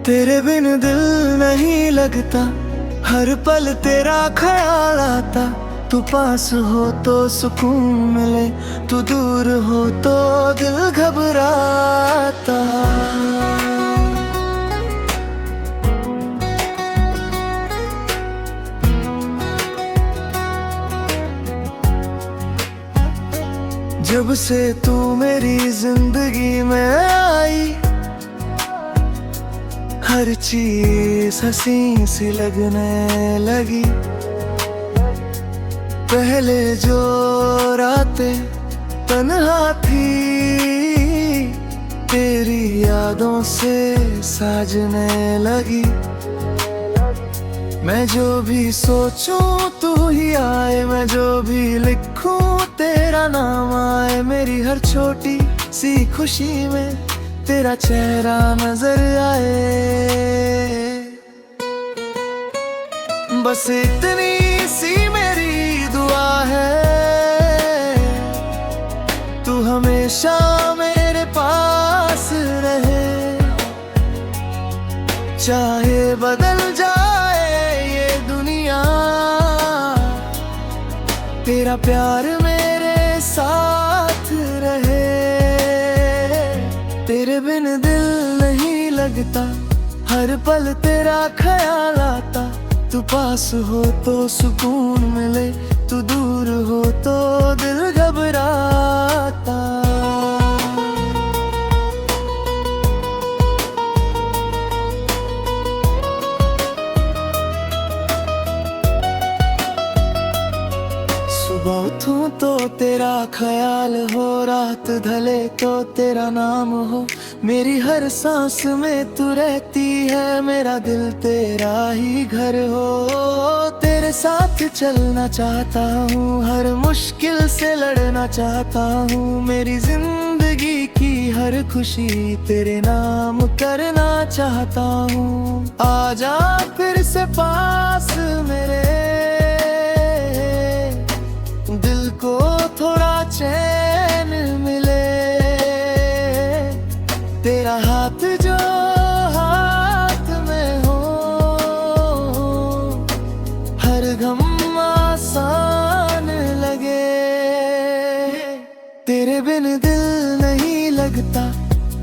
तेरे बिन दिल नहीं लगता, हर पल तेरा ख्याल आता। तू पास हो तो सुकून मिले, तू दूर हो तो दिल घबराता। जब से तू मेरी जिंदगी में आई, हर चीज हसी सी लगने लगी। पहले जो रातें तन्हा थी, तेरी यादों से साजने लगी। मैं जो भी सोचूं तू ही आए, मैं जो भी लिखूं तेरा नाम आए। मेरी हर छोटी सी खुशी में तेरा चेहरा नजर आए। बस इतनी सी मेरी दुआ है, तू हमेशा मेरे पास रहे। चाहे बदल जाए ये दुनिया, तेरा प्यार मेरे साथ रहे। तेरे बिन दिल नहीं लगता, हर पल तेरा ख्याल आता। तू पास हो तो सुकून मिले, तू दूर हो तो दिल घबराता। सुबह उठूं तो तेरा ख्याल हो, रात ढले तो तेरा नाम हो। मेरी हर सांस में तू रहती है, मेरा दिल तेरा ही घर हो। तेरे साथ चलना चाहता हूँ, हर मुश्किल से लड़ना चाहता हूँ। मेरी जिंदगी की हर खुशी तेरे नाम करना चाहता हूँ। आजा फिर से पास मेरे, दिल को थोड़ा चैन मिले। तेरा हाथ जो हाथ में हो, हर गम आसान लगे। तेरे बिन दिल नहीं लगता,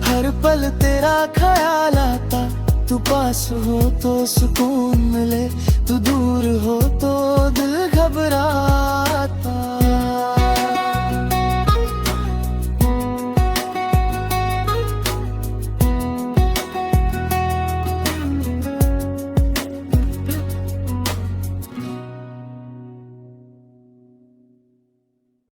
हर पल तेरा ख्याल आता। तू पास हो तो सुकून मिले, तू दूर हो तो दिल घबरा